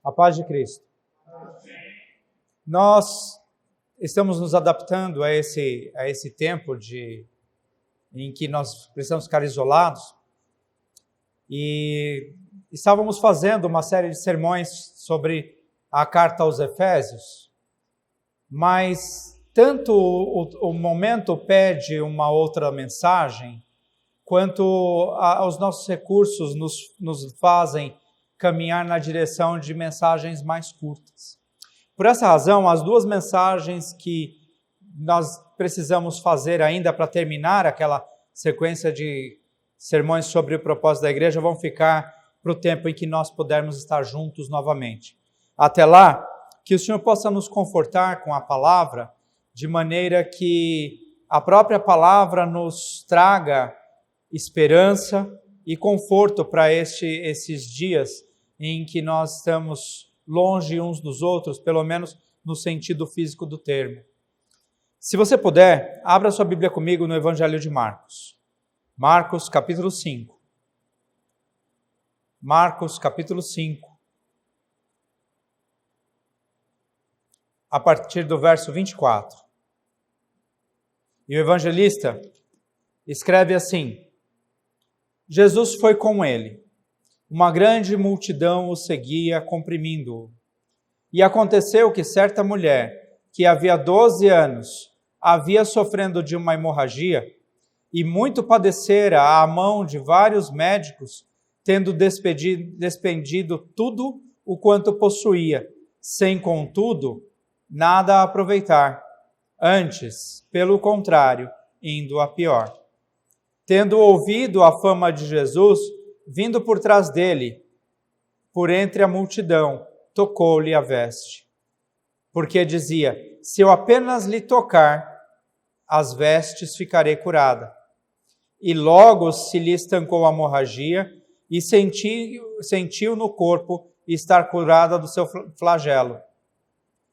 A paz de Cristo. Nós estamos nos adaptando a esse tempo em que nós precisamos ficar isolados e estávamos fazendo uma série de sermões sobre a carta aos Efésios, mas tanto o momento pede uma outra mensagem, quanto os nossos recursos nos fazem caminhar na direção de mensagens mais curtas. Por essa razão, as duas mensagens que nós precisamos fazer ainda para terminar aquela sequência de sermões sobre o propósito da igreja vão ficar para o tempo em que nós pudermos estar juntos novamente. Até lá, que o Senhor possa nos confortar com a palavra, de maneira que a própria palavra nos traga esperança e conforto para esses dias em que nós estamos longe uns dos outros, pelo menos no sentido físico do termo. Se você puder, abra sua Bíblia comigo no Evangelho de Marcos. Marcos, capítulo 5. Marcos, capítulo 5. A partir do verso 24. E o evangelista escreve assim: Jesus foi com ele. Uma grande multidão o seguia, comprimindo-o. E aconteceu que certa mulher, que havia 12 anos, havia sofrendo de uma hemorragia, e muito padecera à mão de vários médicos, tendo despendido tudo o quanto possuía, sem, contudo, nada a aproveitar. Antes, pelo contrário, indo a pior. Tendo ouvido a fama de Jesus, vindo por trás dele, por entre a multidão, tocou-lhe a veste. Porque dizia: se eu apenas lhe tocar as vestes, ficarei curada. E logo se lhe estancou a hemorragia e sentiu no corpo estar curada do seu flagelo.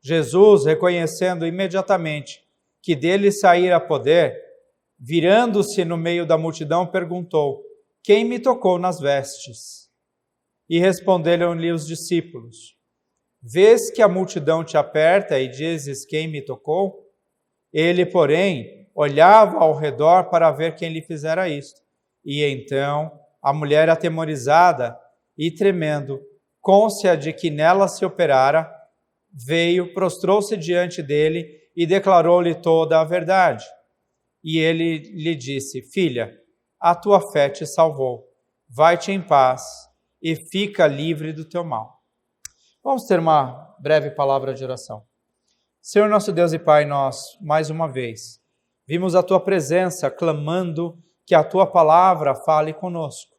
Jesus, reconhecendo imediatamente que dele saíra poder, virando-se no meio da multidão, perguntou: quem me tocou nas vestes? E responderam-lhe os discípulos: vês que a multidão te aperta e dizes: quem me tocou? Ele, porém, olhava ao redor para ver quem lhe fizera isto. E então a mulher, atemorizada e tremendo, cônscia de que nela se operara, veio, prostrou-se diante dele e declarou-lhe toda a verdade. E ele lhe disse: filha, a tua fé te salvou. Vai-te em paz e fica livre do teu mal. Vamos ter uma breve palavra de oração. Senhor nosso Deus e Pai, nós, mais uma vez, vimos a tua presença clamando que a tua palavra fale conosco.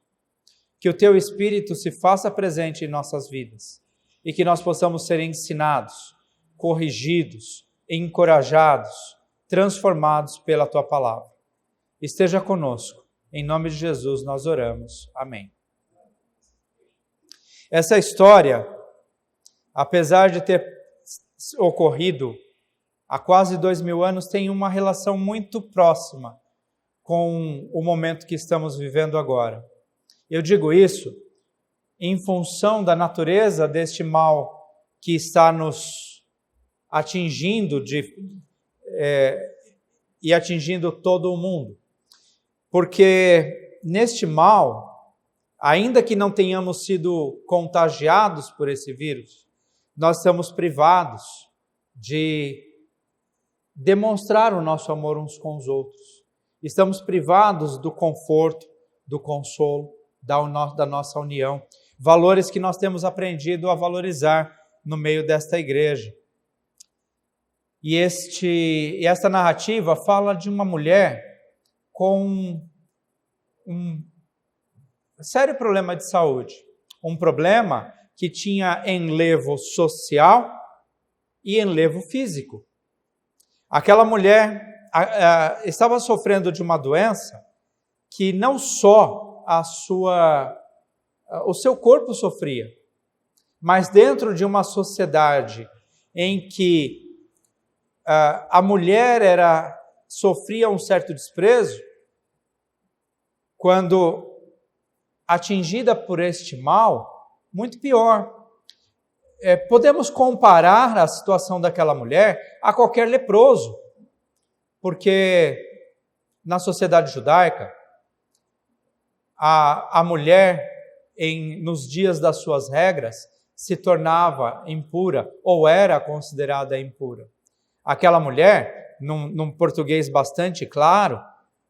Que o teu Espírito se faça presente em nossas vidas e que nós possamos ser ensinados, corrigidos, encorajados, transformados pela tua palavra. Esteja conosco. Em nome de Jesus nós oramos. Amém. Essa história, apesar de ter ocorrido há quase 2000 anos, tem uma relação muito próxima com o momento que estamos vivendo agora. Eu digo isso em função da natureza deste mal que está nos atingindo e atingindo todo o mundo. Porque neste mal, ainda que não tenhamos sido contagiados por esse vírus, nós estamos privados de demonstrar o nosso amor uns com os outros. Estamos privados do conforto, do consolo, da nossa união. Valores que nós temos aprendido a valorizar no meio desta igreja. E esta narrativa fala de uma mulher com um sério problema de saúde. Um problema que tinha enlevo social e enlevo físico. Aquela mulher estava sofrendo de uma doença que não só o seu corpo sofria, mas dentro de uma sociedade em que a mulher sofria um certo desprezo, quando atingida por este mal, muito pior. podemos comparar a situação daquela mulher a qualquer leproso, porque na sociedade judaica, a mulher, nos dias das suas regras, se tornava impura ou era considerada impura. Aquela mulher, num português bastante claro,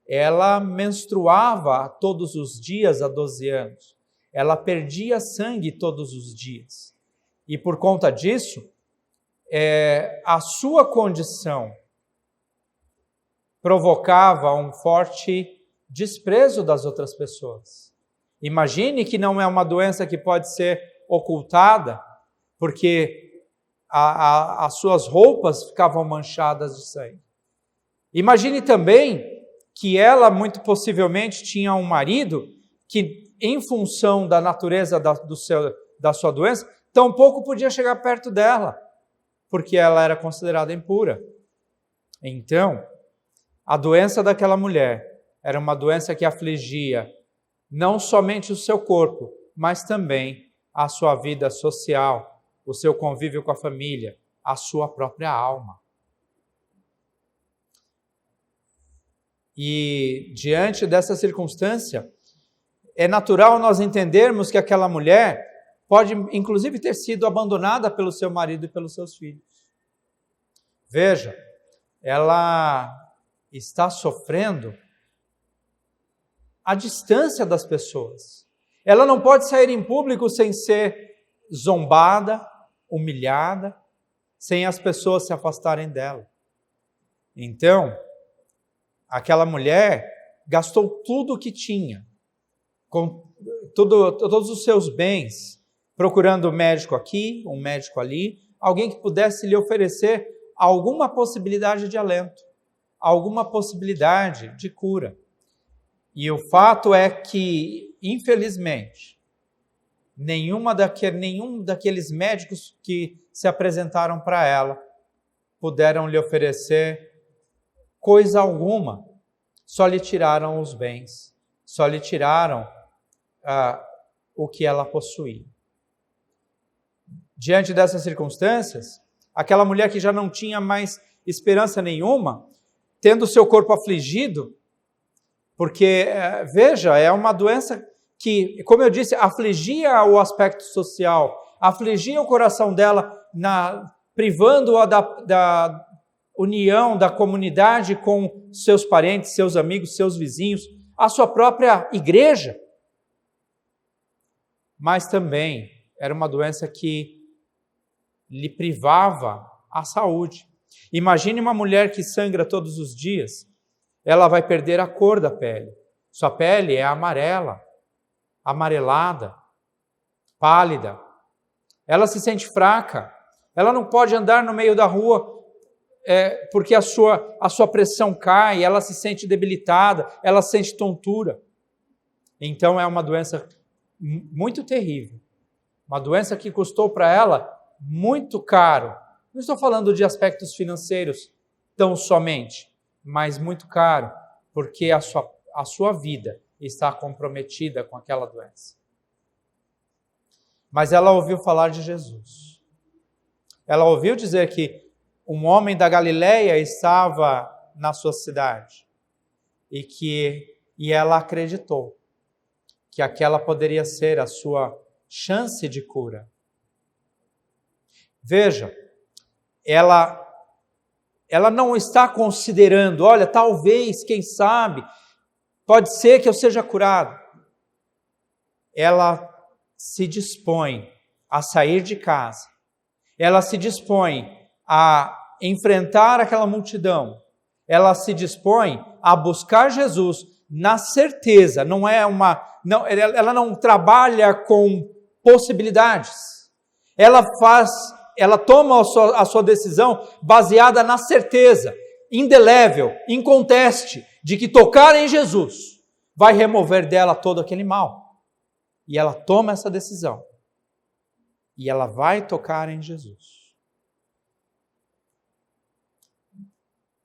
ela menstruava todos os dias há 12 anos. Ela perdia sangue todos os dias. E por conta disso, a sua condição provocava um forte desprezo das outras pessoas. Imagine que não é uma doença que pode ser ocultada, porque as suas roupas ficavam manchadas de sangue. Imagine também que ela, muito possivelmente, tinha um marido que, em função da natureza da sua doença, tampouco podia chegar perto dela, porque ela era considerada impura. Então, a doença daquela mulher era uma doença que afligia não somente o seu corpo, mas também a sua vida social, o seu convívio com a família, a sua própria alma. E diante dessa circunstância, é natural nós entendermos que aquela mulher pode, inclusive, ter sido abandonada pelo seu marido e pelos seus filhos. Veja, ela está sofrendo à distância das pessoas. Ela não pode sair em público sem ser zombada, humilhada, sem as pessoas se afastarem dela. Então, aquela mulher gastou tudo o que tinha, com todos os seus bens, procurando um médico aqui, um médico ali, alguém que pudesse lhe oferecer alguma possibilidade de alento, alguma possibilidade de cura. E o fato é que, infelizmente, nenhum daqueles médicos que se apresentaram para ela puderam lhe oferecer coisa alguma. Só lhe tiraram os bens, só lhe tiraram o que ela possuía. Diante dessas circunstâncias, aquela mulher que já não tinha mais esperança nenhuma, tendo seu corpo afligido, porque, veja, é uma doença que, como eu disse, afligia o aspecto social, afligia o coração dela, privando-a da união, da comunidade com seus parentes, seus amigos, seus vizinhos, a sua própria igreja. Mas também era uma doença que lhe privava a saúde. Imagine uma mulher que sangra todos os dias, ela vai perder a cor da pele. Sua pele é amarela, amarelada, pálida. Ela se sente fraca, ela não pode andar no meio da rua porque a sua pressão cai, ela se sente debilitada, ela sente tontura. Então é uma doença muito terrível, uma doença que custou para ela muito caro. Não estou falando de aspectos financeiros tão somente, mas muito caro, porque a sua vida está comprometida com aquela doença. Mas ela ouviu falar de Jesus. Ela ouviu dizer que um homem da Galileia estava na sua cidade e ela acreditou que aquela poderia ser a sua chance de cura. Veja, ela não está considerando, olha, talvez, quem sabe, pode ser que eu seja curado. Ela se dispõe a sair de casa. Ela se dispõe a enfrentar aquela multidão. Ela se dispõe a buscar Jesus na certeza, ela não trabalha com possibilidades. Ela toma a sua decisão baseada na certeza, indelével, inconteste, de que tocar em Jesus vai remover dela todo aquele mal. E ela toma essa decisão. E ela vai tocar em Jesus.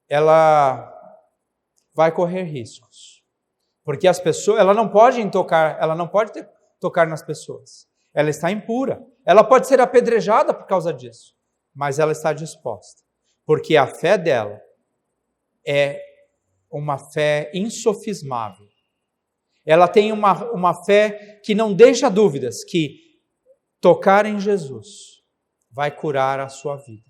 Ela vai correr riscos. Porque ela não pode tocar nas pessoas. Ela está impura. Ela pode ser apedrejada por causa disso, mas ela está disposta, porque a fé dela é uma fé insofismável. Ela tem uma fé que não deixa dúvidas que tocar em Jesus vai curar a sua vida,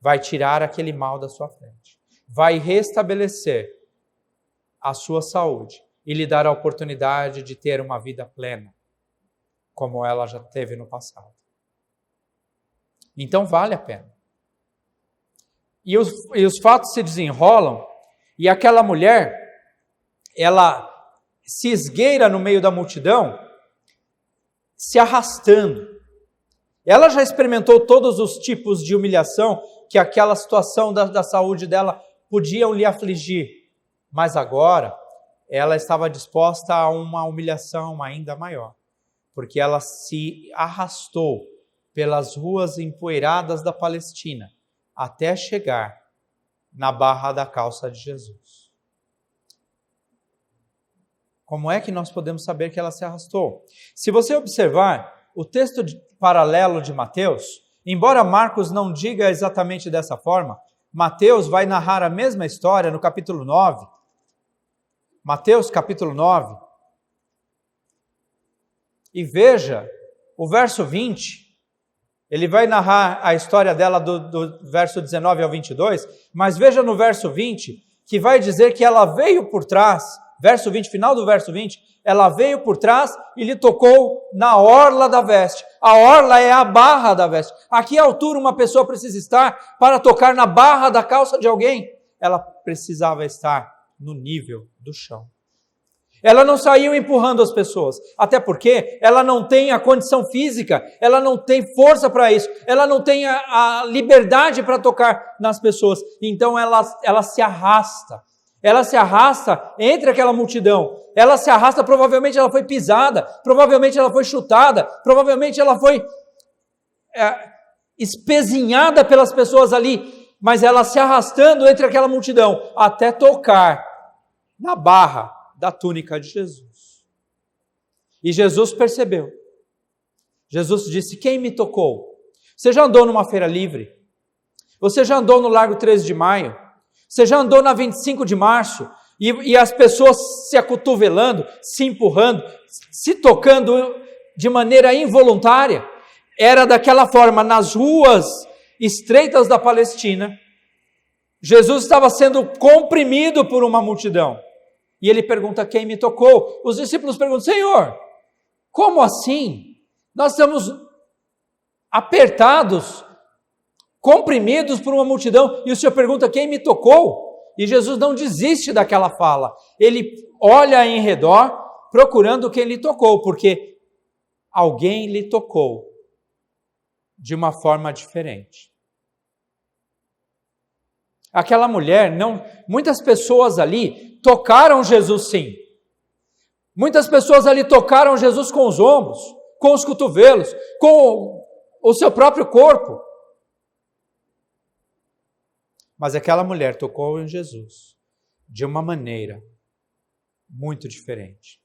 vai tirar aquele mal da sua frente, vai restabelecer a sua saúde e lhe dar a oportunidade de ter uma vida plena, como ela já teve no passado. Então vale a pena. E os fatos se desenrolam, e aquela mulher, ela se esgueira no meio da multidão, se arrastando. Ela já experimentou todos os tipos de humilhação que aquela situação da saúde dela podiam lhe afligir, mas agora ela estava disposta a uma humilhação ainda maior, porque ela se arrastou pelas ruas empoeiradas da Palestina, até chegar na barra da calça de Jesus. Como é que nós podemos saber que ela se arrastou? Se você observar o texto paralelo de Mateus, embora Marcos não diga exatamente dessa forma, Mateus vai narrar a mesma história no capítulo 9. Mateus capítulo 9. E veja o verso 20. Ele vai narrar a história dela do verso 19 ao 22, mas veja no verso 20, que vai dizer que ela veio por trás, verso 20, final do verso 20, ela veio por trás e lhe tocou na orla da veste. A orla é a barra da veste. A que altura uma pessoa precisa estar para tocar na barra da calça de alguém? Ela precisava estar no nível do chão. Ela não saiu empurrando as pessoas, até porque ela não tem a condição física, ela não tem força para isso, ela não tem a liberdade para tocar nas pessoas. Então ela se arrasta. Ela se arrasta entre aquela multidão. Ela se arrasta, provavelmente ela foi pisada, provavelmente ela foi chutada, provavelmente ela foi espezinhada pelas pessoas ali, mas ela se arrastando entre aquela multidão, até tocar na barra da túnica de Jesus. E Jesus percebeu. Jesus disse: quem me tocou? Você já andou numa feira livre? Você já andou no Largo 13 de Maio? Você já andou na 25 de março? E as pessoas se acotovelando, se empurrando, se tocando de maneira involuntária? Era daquela forma nas ruas estreitas da Palestina. Jesus estava sendo comprimido por uma multidão. E ele pergunta: quem me tocou? Os discípulos perguntam: Senhor, como assim? Nós estamos apertados, comprimidos por uma multidão, e o Senhor pergunta: quem me tocou? E Jesus não desiste daquela fala. Ele olha em redor, procurando quem lhe tocou, porque alguém lhe tocou de uma forma diferente. Aquela mulher, muitas pessoas ali tocaram Jesus sim. Muitas pessoas ali tocaram Jesus com os ombros, com os cotovelos, com o seu próprio corpo. Mas aquela mulher tocou em Jesus de uma maneira muito diferente.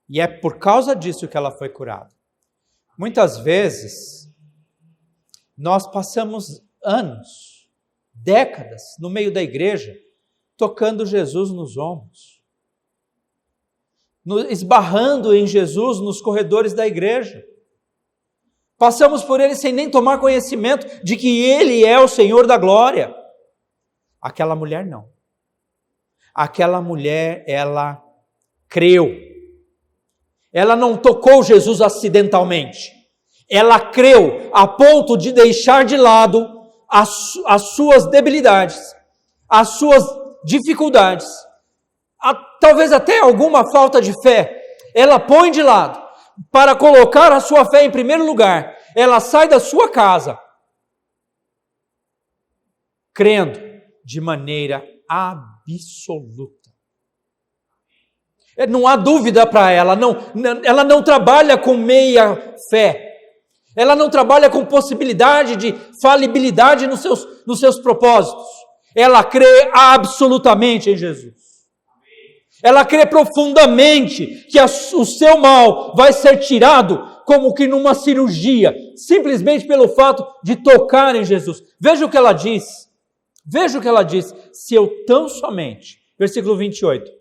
E é por causa disso que ela foi curada. Muitas vezes, nós passamos anos, décadas, no meio da igreja, tocando Jesus nos ombros, esbarrando em Jesus nos corredores da igreja. Passamos por ele sem nem tomar conhecimento de que ele é o Senhor da glória. Aquela mulher não. Aquela mulher, ela creu. Ela não tocou Jesus acidentalmente. Ela creu a ponto de deixar de lado as suas debilidades, as suas dificuldades, talvez até alguma falta de fé. Ela põe de lado para colocar a sua fé em primeiro lugar. Ela sai da sua casa crendo de maneira absoluta. Não há dúvida para ela, ela não trabalha com meia fé. Ela não trabalha com possibilidade de falibilidade nos seus propósitos. Ela crê absolutamente em Jesus. Ela crê profundamente que o seu mal vai ser tirado como que numa cirurgia, simplesmente pelo fato de tocar em Jesus. Veja o que ela diz. Veja o que ela diz. Se eu tão somente, versículo 28,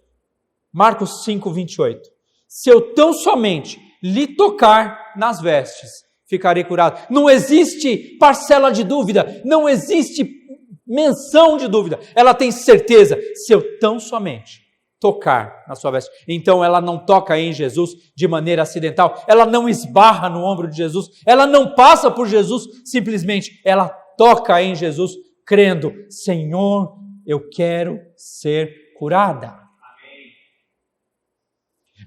Marcos 5, 28. Se eu tão somente lhe tocar nas vestes, ficarei curado. Não existe parcela de dúvida, não existe menção de dúvida. Ela tem certeza, se eu tão somente tocar na sua veste. Então ela não toca em Jesus de maneira acidental, ela não esbarra no ombro de Jesus, ela não passa por Jesus, simplesmente ela toca em Jesus, crendo, Senhor, eu quero ser curada. Amém.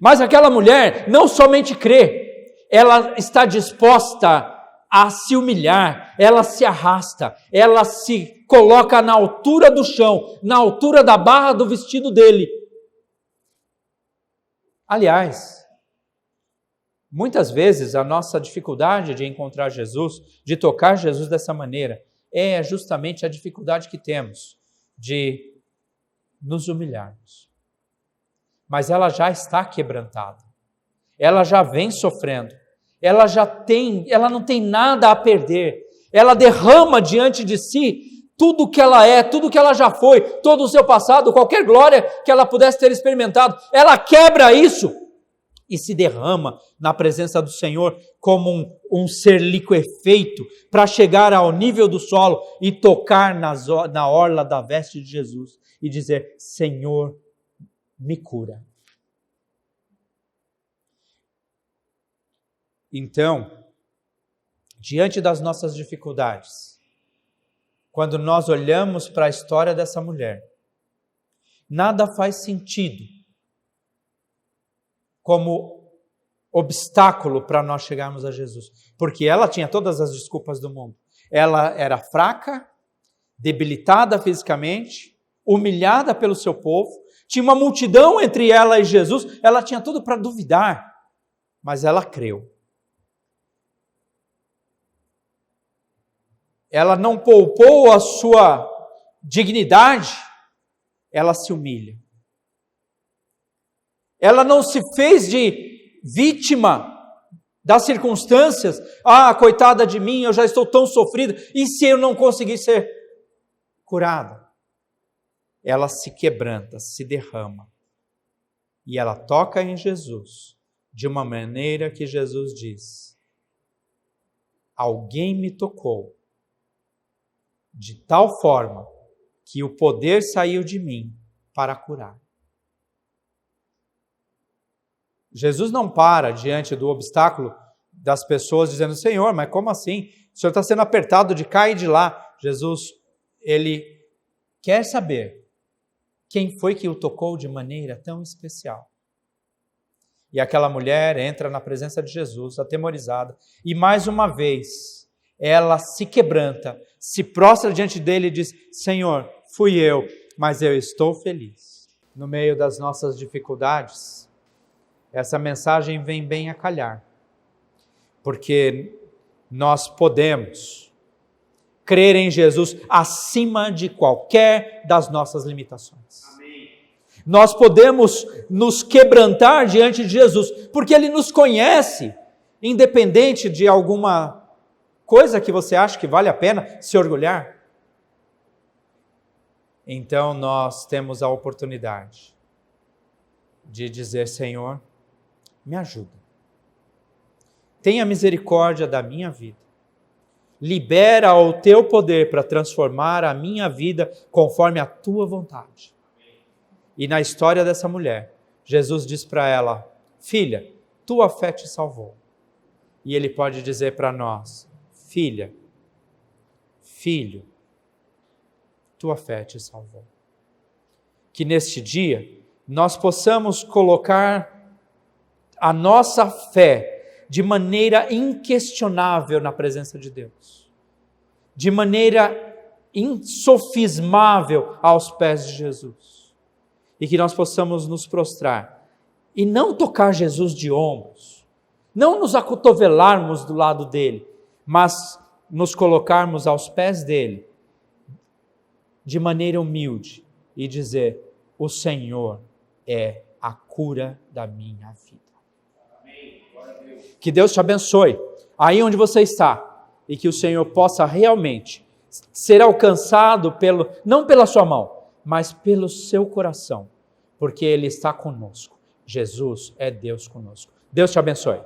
Mas aquela mulher não somente crê, ela está disposta a se humilhar, ela se arrasta, ela se coloca na altura do chão, na altura da barra do vestido dele. Aliás, muitas vezes a nossa dificuldade de encontrar Jesus, de tocar Jesus dessa maneira, é justamente a dificuldade que temos de nos humilharmos. Mas ela já está quebrantada, ela já vem sofrendo, ela não tem nada a perder, ela derrama diante de si tudo o que ela é, tudo o que ela já foi, todo o seu passado, qualquer glória que ela pudesse ter experimentado, ela quebra isso e se derrama na presença do Senhor como um ser liquefeito para chegar ao nível do solo e tocar na orla da veste de Jesus e dizer, Senhor, me cura. Então, diante das nossas dificuldades, quando nós olhamos para a história dessa mulher, nada faz sentido como obstáculo para nós chegarmos a Jesus, porque ela tinha todas as desculpas do mundo. Ela era fraca, debilitada fisicamente, humilhada pelo seu povo, tinha uma multidão entre ela e Jesus, ela tinha tudo para duvidar, mas ela creu. Ela não poupou a sua dignidade, ela se humilha. Ela não se fez de vítima das circunstâncias. Ah, coitada de mim, eu já estou tão sofrida. E se eu não conseguir ser curada? Ela se quebranta, se derrama. E ela toca em Jesus de uma maneira que Jesus diz: alguém me tocou de tal forma que o poder saiu de mim para curar. Jesus não para diante do obstáculo das pessoas dizendo, Senhor, mas como assim? O Senhor está sendo apertado de cá e de lá. Jesus, ele quer saber quem foi que o tocou de maneira tão especial. E aquela mulher entra na presença de Jesus, atemorizada, e mais uma vez ela se quebranta, se prostra diante dele e diz, Senhor, fui eu, mas eu estou feliz. No meio das nossas dificuldades, essa mensagem vem bem a calhar, porque nós podemos crer em Jesus acima de qualquer das nossas limitações. Amém. Nós podemos nos quebrantar diante de Jesus, porque Ele nos conhece, independente de alguma coisa que você acha que vale a pena se orgulhar. Então nós temos a oportunidade de dizer, Senhor, me ajuda. Tenha misericórdia da minha vida. Libera o teu poder para transformar a minha vida conforme a tua vontade. E na história dessa mulher, Jesus diz para ela, filha, tua fé te salvou. E Ele pode dizer para nós, filha, filho, tua fé te salvou. Que neste dia nós possamos colocar a nossa fé de maneira inquestionável na presença de Deus, de maneira insofismável aos pés de Jesus, e que nós possamos nos prostrar e não tocar Jesus de ombros, não nos acotovelarmos do lado dele, mas nos colocarmos aos pés dele de maneira humilde e dizer, o Senhor é a cura da minha vida. Amém. Glória a Deus. Que Deus te abençoe aí onde você está e que o Senhor possa realmente ser alcançado não pela sua mão, mas pelo seu coração, porque Ele está conosco. Jesus é Deus conosco. Deus te abençoe.